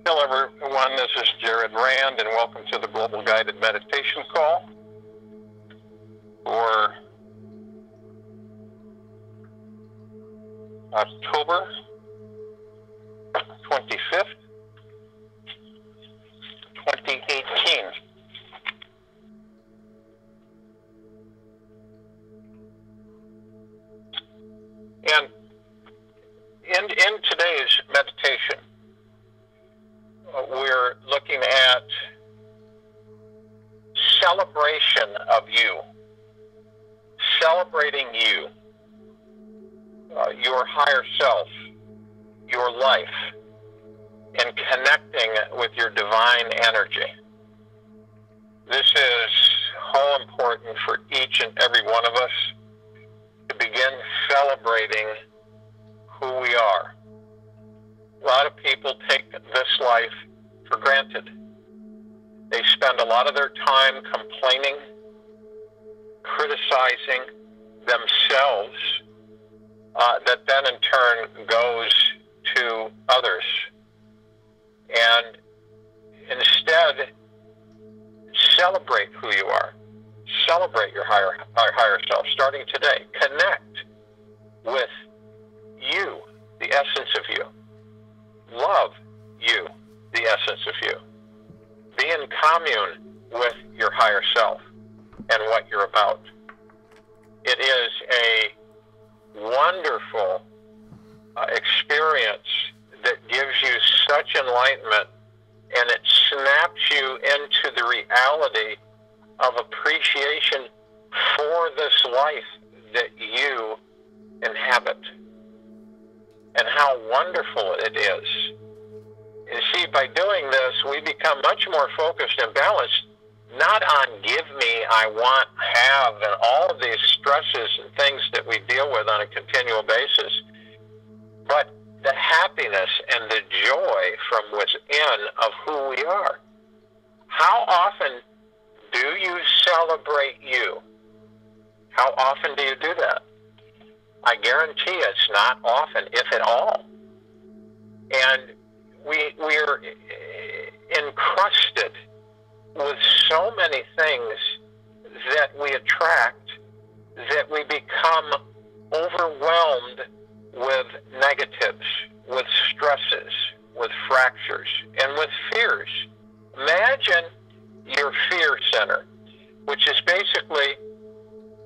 Hello everyone, this is Jared Rand and welcome to the Global Guided Meditation Call for October 25th, 2018. And in today's meditation, we're looking at celebration of you, celebrating you, your higher self, your life, and connecting with your divine energy. This is so important for each and every one of us to begin celebrating who we are. A lot of people take this life for granted. They spend a lot of their time complaining, criticizing themselves, that then in turn goes to others. And instead, celebrate who you are. Celebrate your higher self starting today. Connect with you, the essence of you. Love you, the essence of you. Be in commune with your higher self and what you're about. It is a wonderful experience that gives you such enlightenment, and it snaps you into the reality of appreciation for this life that you inhabit. And how wonderful it is. You see, by doing this, we become much more focused and balanced, not on give me, I want, have, and all of these stresses and things that we deal with on a continual basis, but the happiness and the joy from within of who we are. How often do you celebrate you? How often do you do that? I guarantee it's not often, if at all. And we're encrusted with so many things that we attract that we become overwhelmed with negatives, with stresses, with fractures, and with fears. Imagine your fear center, which is basically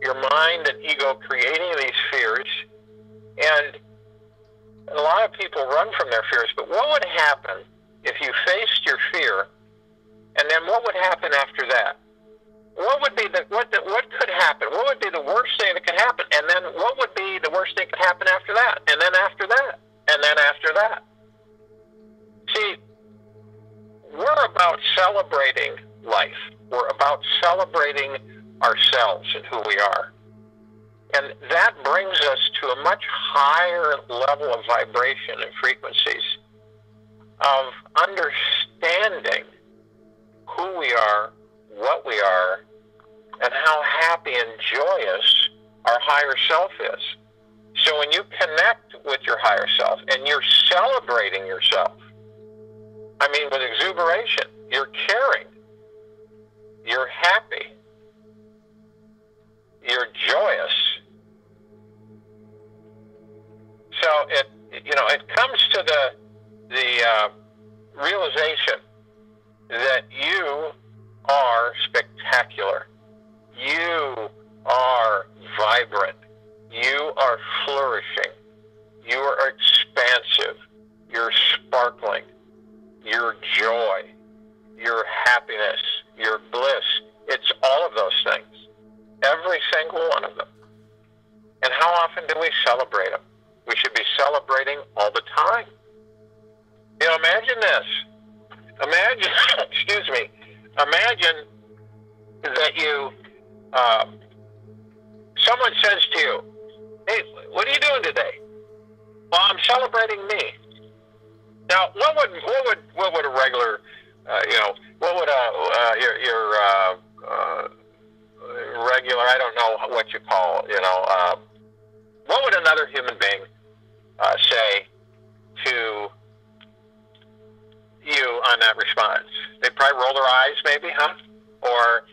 your mind and ego creating these fears, and a lot of people run from their fears. But what would happen if you faced your fear, and then what would happen after that? What would be what could happen? What would be the worst thing that could happen? And then what would be the worst thing that could happen after that? And then after that? And then after that? See, we're about celebrating life. We're about celebrating ourselves and who we are. And that brings us to a much higher level of vibration and frequencies of understanding who we are, what we are, and how happy and joyous our higher self is. So when you connect with your higher self and you're celebrating yourself, I mean with exuberation, you're caring, you're happy, you're joyous. So it comes to the realization that you are spectacular. You are vibrant. You are flourishing. You are expansive. You're sparkling. Your joy, your happiness, your bliss. It's all of those things. Every single one of them. And how often do we celebrate them? We should be celebrating all the time. You know, imagine this. Imagine, excuse me, imagine that you, someone says to you, hey, what are you doing today? Well, I'm celebrating me. Now, what would a regular, what would your regular, I don't know what you call, what would another human being say to you on that response? They'd probably roll their eyes maybe, huh? Or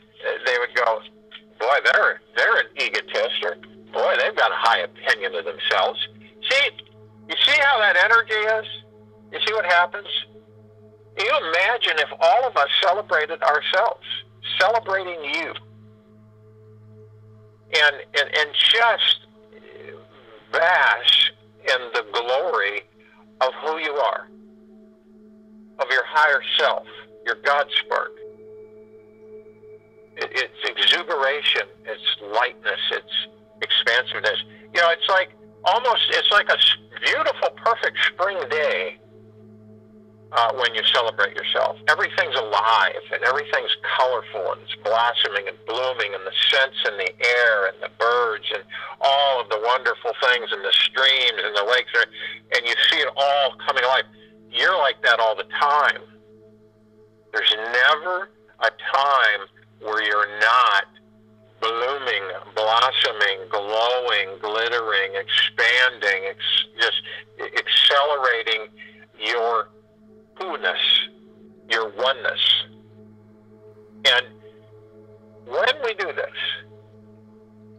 they would go, boy, they're an egotist, or boy, they've got a high opinion of themselves. See, you see how that energy is? You see what happens? You imagine if all of us celebrated ourselves, celebrating you, and just bask in the glory of who you are, of your higher self, your God spark. It's exuberation, it's lightness, it's expansiveness. You know, it's like a beautiful, perfect spring day when you celebrate yourself. Everything's alive and everything's colorful and it's blossoming and blooming, and the scents in the air and the birds and all of the wonderful things and the streams and the lakes, and you see it all coming alive. You're like that all the time. There's never a time where you're not blooming, blossoming, glowing, glittering, expanding, just accelerating your who-ness, your oneness. And when we do this,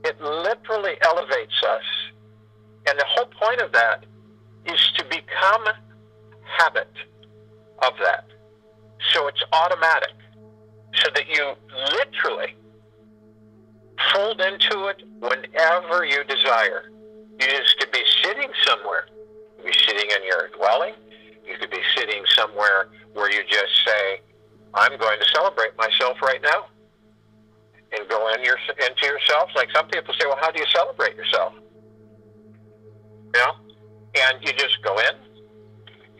it literally elevates us. And the whole point of that is to become habit of that. So it's automatic. So that you literally fold into it whenever you desire. You just could be sitting somewhere. You could be sitting in your dwelling. You could be sitting somewhere where you just say, I'm going to celebrate myself right now. And go into yourself. Like some people say, well, how do you celebrate yourself? You know? And you just go in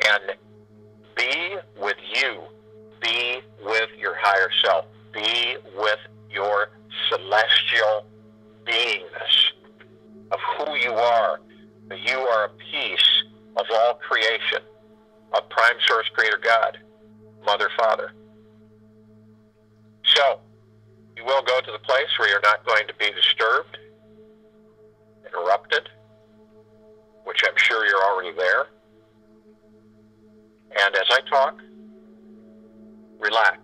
and be with you. Be with your higher self. Be with your celestial beingness of who you are. That you are a piece of all creation, of Prime Source Creator God, Mother, Father. So, you will go to the place where you're not going to be disturbed, interrupted, which I'm sure you're already there. And as I talk, relax.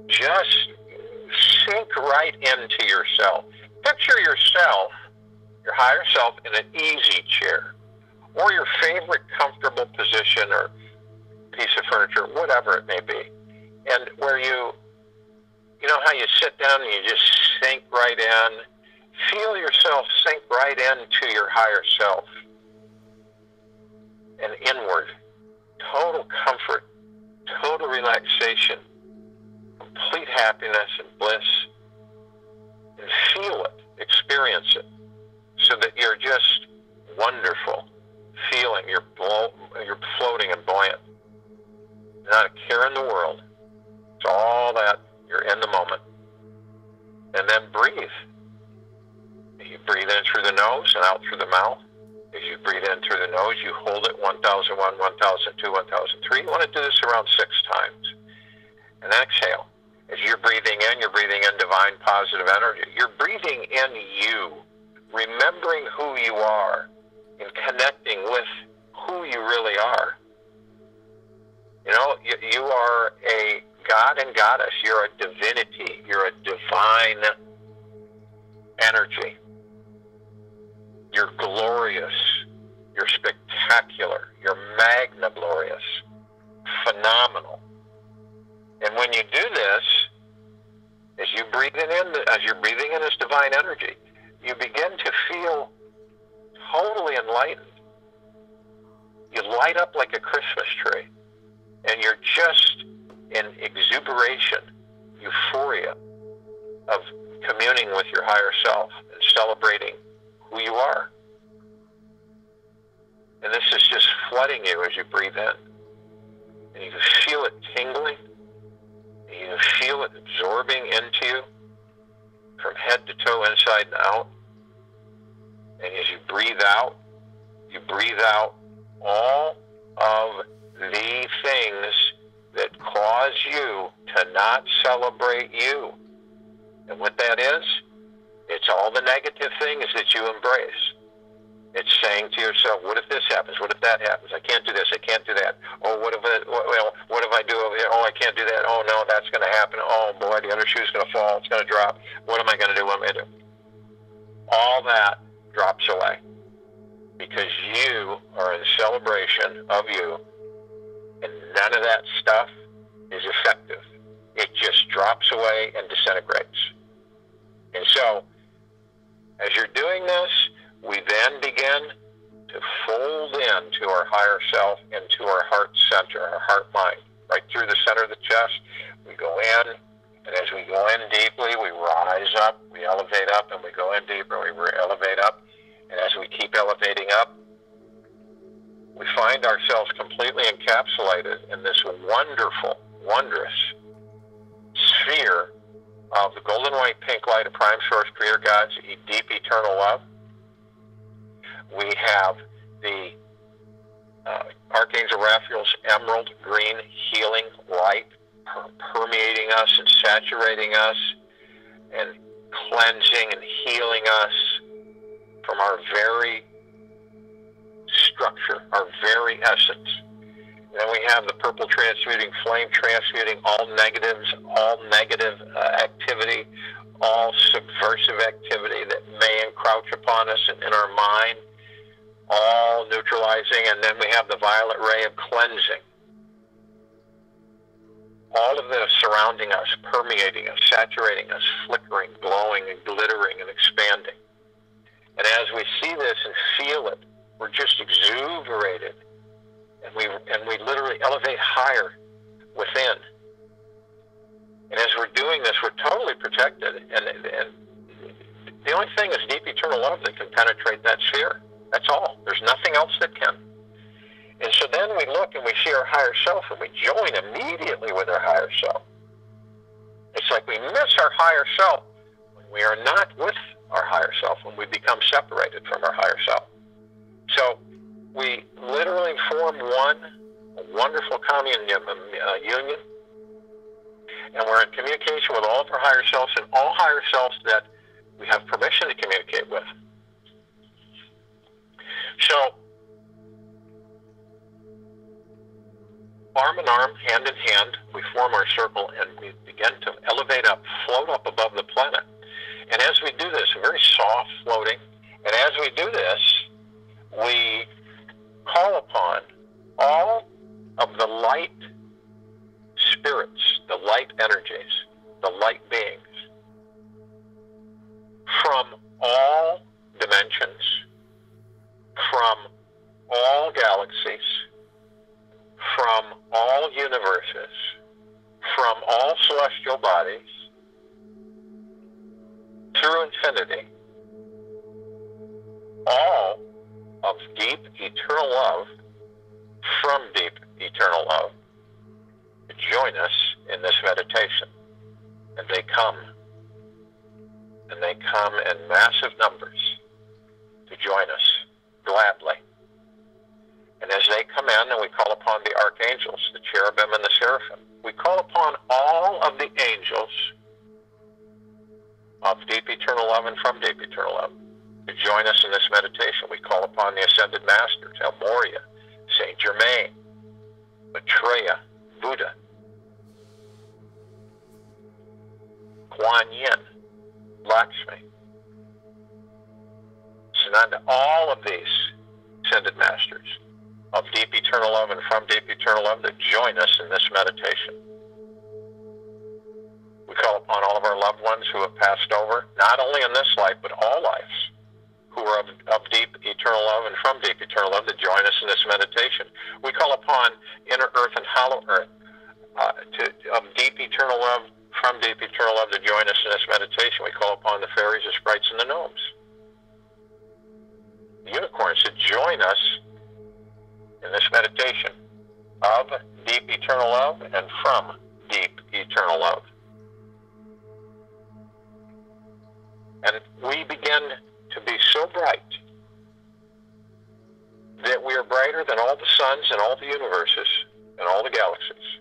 Just sink right into yourself. Picture yourself, your higher self, in an easy chair, or your favorite comfortable position or piece of furniture, whatever it may be. And where you know how you sit down and you just sink right in? Feel yourself sink right into your higher self and inward. Total comfort, total relaxation, complete happiness and bliss. And feel it, experience it, so that you're just wonderful, feeling, you're floating and buoyant. Not a care in the world. It's all that, you're in the moment. And then breathe. You breathe in through the nose and out through the mouth. As you breathe in through the nose, you hold it 1001, 1002, 1003. You want to do this around 6 times. And then exhale. As you're breathing in divine positive energy. You're breathing in you, remembering who you are, and connecting with who you really are. You know, you are a god and goddess. You're a divinity. You're a divine energy. You're glorious. You're spectacular. You're magna glorious. Phenomenal. And when you do this, as you're breathing in this divine energy, you begin to feel totally enlightened. You light up like a Christmas tree. And you're just in exuberation, euphoria of communing with your higher self and celebrating who you are. And this is just flooding you as you breathe in. And you feel it tingling. And you feel it absorbing into you from head to toe, inside and out. And as you breathe out all of the things that cause you to not celebrate you. And what that is, it's all the negative things that you embrace. It's saying, saying to yourself, what if this happens? What if that happens? I can't do this. I can't do that. Oh, what if I do over here? Oh, I can't do that. Oh, no, that's going to happen. Oh, boy, the other shoe's going to fall. It's going to drop. What am I going to do? What am I going to do? All that drops away because you are in celebration of you, and none of that stuff is effective. It just drops away and disintegrates. And so, as you're doing this, we then begin to fold into our higher self, into our heart center, our heart mind, right through the center of the chest. We go in, and as we go in deeply, we rise up, we elevate up, and we go in deeper, we elevate up. And as we keep elevating up, we find ourselves completely encapsulated in this wonderful, wondrous sphere of the golden white pink light of prime source creator God's deep eternal love. We have the Archangel Raphael's emerald green healing light permeating us and saturating us and cleansing and healing us from our very structure, our very essence. And then we have the purple transmuting flame transmuting all negative activity, all subversive activity that may encroach upon us in our mind, all neutralizing. And then we have the violet ray of cleansing. All of this surrounding us, permeating us, saturating us, flickering, glowing, and glittering and expanding. And as we see this and feel it, we're just exuberated. And we literally elevate higher within. And as we're doing this, we're totally protected. And the only thing is deep eternal love that can penetrate that sphere. That's all. There's nothing else that can. And so then we look and we see our higher self and we join immediately with our higher self. It's like we miss our higher self when we are not with our higher self, when we become separated from our higher self. So we literally form a wonderful union, and we're in communication with all of our higher selves and all higher selves that we have permission to communicate with. So, arm in arm, hand in hand, we form our circle and we begin to elevate up, float up above the planet. And as we do this, very soft floating, and as we do this, we call upon all of the light spirits, the light energies, the light beings from all dimensions, from all galaxies, from all universes, from all celestial bodies, through infinity, all of deep eternal love, from deep eternal love, to join us in this meditation. And they come in massive numbers to join us gladly. And as they come in, and we call upon the archangels, the cherubim and the seraphim, we call upon all of the angels of deep eternal love and from deep eternal love to join us in this meditation. We call upon the ascended masters, El Moria, Saint Germain, Maitreya, Buddha, Kuan Yin, Lakshmi, Sananda, all of these ascended masters of deep eternal love and from deep eternal love that join us in this meditation. We call upon all of our loved ones who have passed over, not only in this life, but all lives, who are of deep eternal love and from deep eternal love to join us in this meditation. We call upon inner earth and hollow earth of deep eternal love, from deep eternal love to join us in this meditation. We call upon the fairies, the sprites, and the gnomes, the unicorns, to join us in this meditation of deep eternal love and from deep eternal love. And we begin to be so bright that we are brighter than all the suns and all the universes and all the galaxies.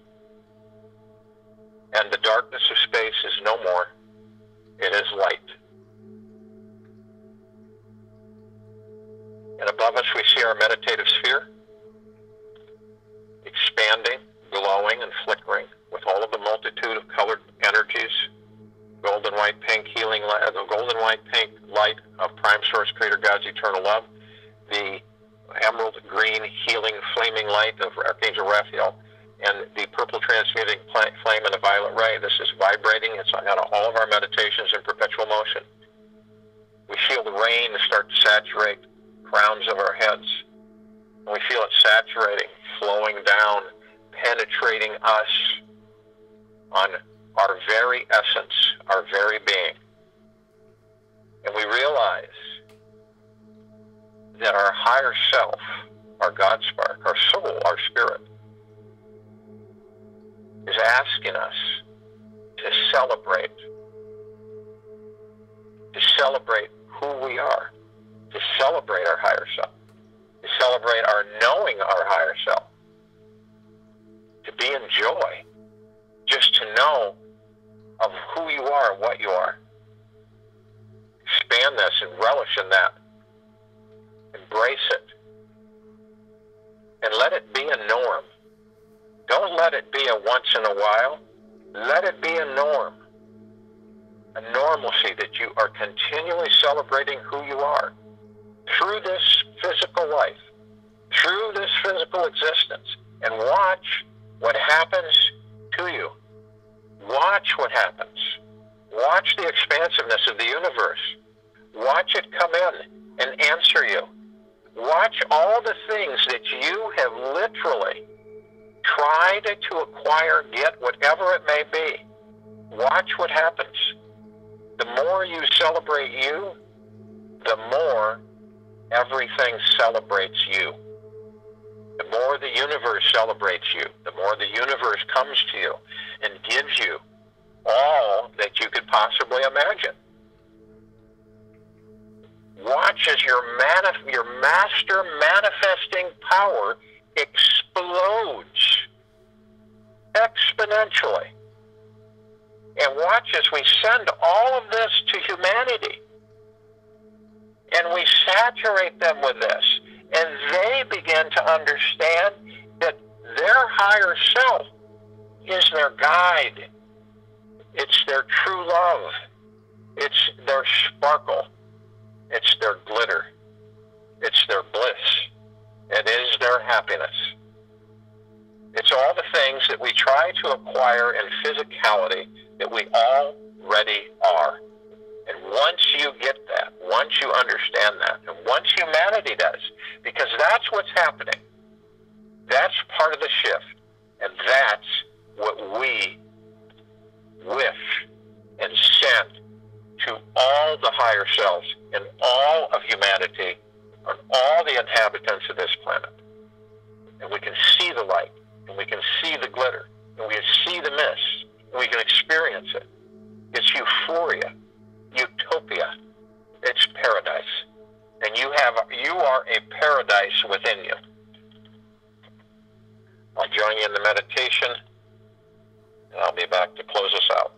And the darkness of space is no more. It is light. And And above us we see our meditative sphere, expanding, glowing, and flickering with all of the multitude of colored energies. Golden white pink healing light, the golden white pink light of Prime Source Creator God's eternal love, the emerald green healing flaming light of Archangel Raphael, and the purple transmuting flame and the violet ray. This is vibrating. It's on all of our meditations in perpetual motion. We feel the rain start to saturate crowns of our heads. And we feel it saturating, flowing down, penetrating us on our very essence, our very being. And we realize that our higher self, our God spark, our soul, our spirit, is asking us to celebrate who we are, to celebrate our higher self, to celebrate our knowing our higher self, to be in joy, just to know of who you are and what you are. Expand this and relish in that. Embrace it. And let it be a norm. Don't let it be a once in a while. Let it be a norm. A normalcy that you are continually celebrating who you are through this physical life, through this physical existence. And watch what happens to you. Watch what happens. Watch the expansiveness of the universe. Watch it come in and answer you. Watch all the things that you have literally tried to acquire, get, whatever it may be. Watch what happens. The more you celebrate you, the more everything celebrates you. The more the universe celebrates you, the more the universe comes to you and gives you all that you could possibly imagine. Watch as your master manifesting power explodes exponentially. And watch as we send all of this to humanity. And we saturate them with this. And they begin to understand that their higher self is their guide. It's their true love. It's their sparkle. It's their glitter. It's their bliss. It is their happiness. It's all the things that we try to acquire in physicality that we already are. And once you get that, once you understand that, and once humanity does, because that's what's happening, that's part of the shift, and that's what we wish and send to all the higher selves and all of humanity and all the inhabitants of this planet. And we can see the light, and we can see the glitter, and we can see the mist, and we can experience it. It's euphoria, utopia. It's paradise. And you are a paradise within you. I'll join you in the meditation, and I'll be back to close us out.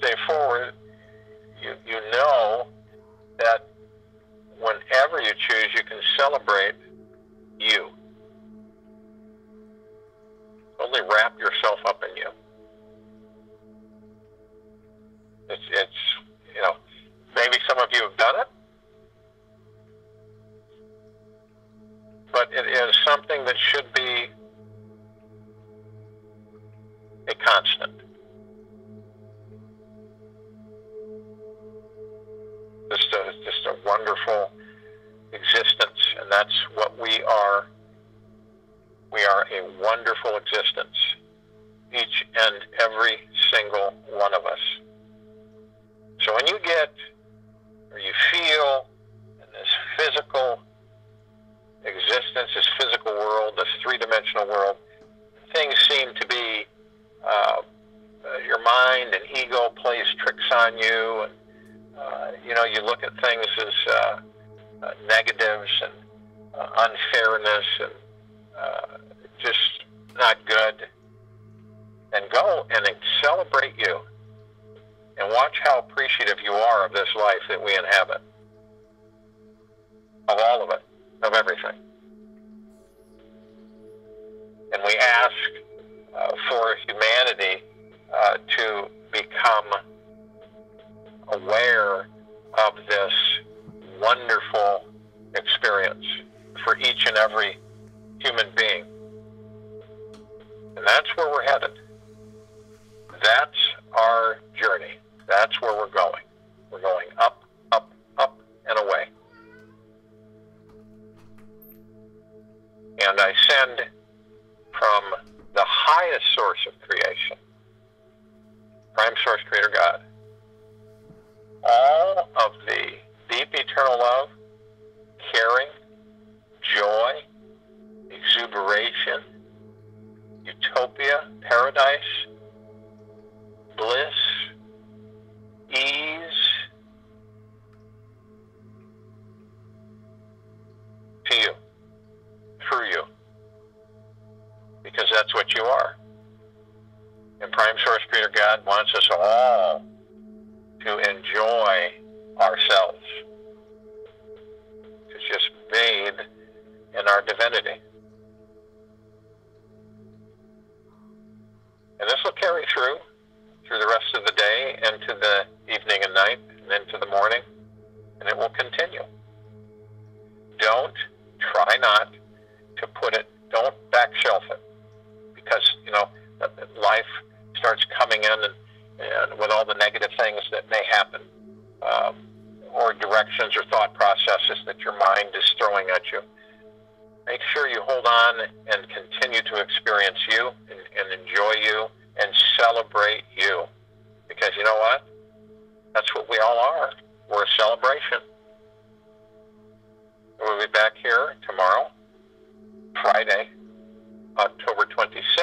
day forward, you know that whenever you choose, you can celebrate you. Totally wrap yourself up in you. It's you know, maybe some of you have done it, but it is something that should be a constant. Just a wonderful existence, and that's what we are. We are a wonderful existence, each and every single one of us. So when you get, or you feel, in this physical existence, this physical world, this three-dimensional world, things seem to be, your mind and ego plays tricks on you, and you look at things as negatives and unfairness and just not good, and go and celebrate you, and watch how appreciative you are of this life that we inhabit, of all of it, of everything. And we ask for humanity to become aware of this wonderful experience for each and every human being. And that's where we're headed. That's our journey. That's where we're going. We're going up, up, up, and away. And I send from the highest source of creation, Prime Source Creator God, all of the deep eternal love, caring, joy, exuberation, utopia, paradise, bliss, ease, to you, through you, because that's what you are. And Prime Source Creator God wants us all to enjoy ourselves. It's just bathe in our divinity. And this will carry through the rest of the day, into the evening and night, and into the morning, and it will continue. Try not to put it, don't back shelf it, because, life starts coming in and with all the negative things that may happen, or directions or thought processes that your mind is throwing at you. Make sure you hold on and continue to experience you and enjoy you and celebrate you. Because you know what? That's what we all are. We're a celebration. We'll be back here tomorrow, Friday, October 26th.